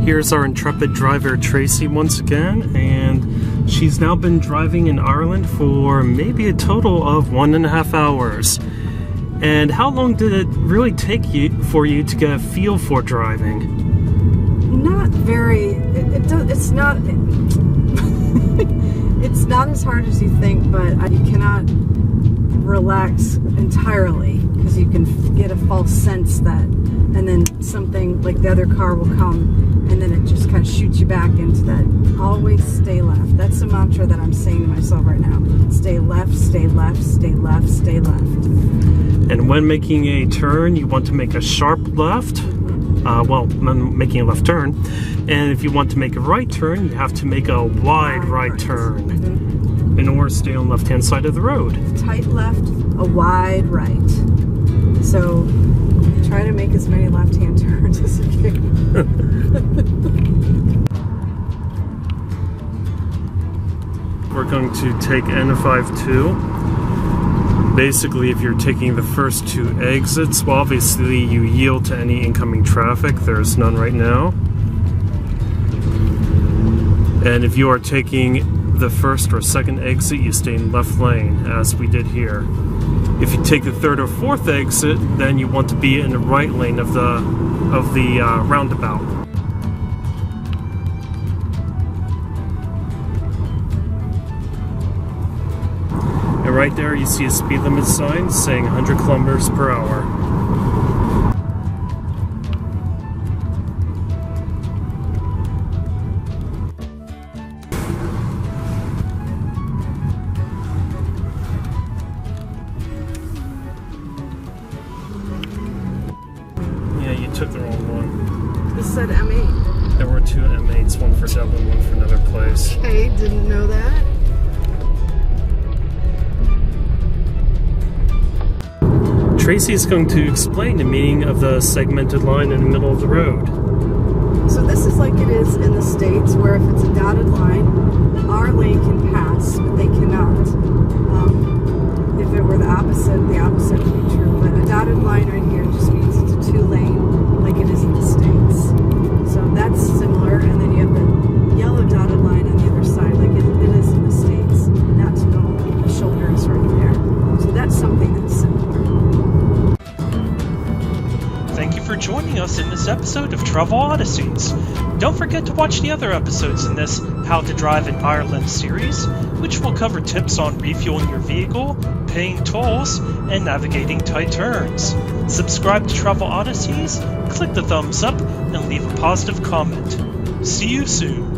Here's our intrepid driver Tracy once again, and she's now been driving in Ireland for maybe a total of 1.5 hours. And how long did it really take for you to get a feel for driving? Not very. It's not. It's not as hard as you think, but you cannot relax entirely because you can get a false sense that, and then something like the other car will come, and then it just kind of shoots you back into that. Always stay left. That's the mantra that I'm saying to myself right now. Stay left, stay left, stay left, stay left. And when making a turn, you want to make a sharp left. When making a left turn. And if you want to make a right turn, you have to make a wide right turn in order to stay on the left-hand side of the road. Tight left, a wide right. So try to make as many left-hand turns as you can. We're going to take N52. Basically, if you're taking the first two exits, well, obviously you yield to any incoming traffic. There's none right now. And if you are taking the first or second exit, you stay in left lane, as we did here. If you take the third or fourth exit, then you want to be in the right lane of the roundabout. And right there you see a speed limit sign saying 100 kilometers per hour. Yeah, you took the wrong one. This said M8. There were two M8s, one for Dublin, one for another place. Okay, didn't know that. Tracy is going to explain the meaning of the segmented line in the middle of the road. So this is like it is in the States, where if it's a dotted line, our lane can pass, but they cannot. If it were the opposite would be true. But a dotted line right here just means it's a two-lane, like it is in the States. So that's similar, and then you have the yellow dotted line on the other side, like it is in the States. Not to go the shoulders right there. So that's something that's similar. Thank you for joining us in this episode of Travel Odysseys. Don't forget to watch the other episodes in this How to Drive in Ireland series, which will cover tips on refueling your vehicle, paying tolls, and navigating tight turns. Subscribe to Travel Odysseys, click the thumbs up, and leave a positive comment. See you soon.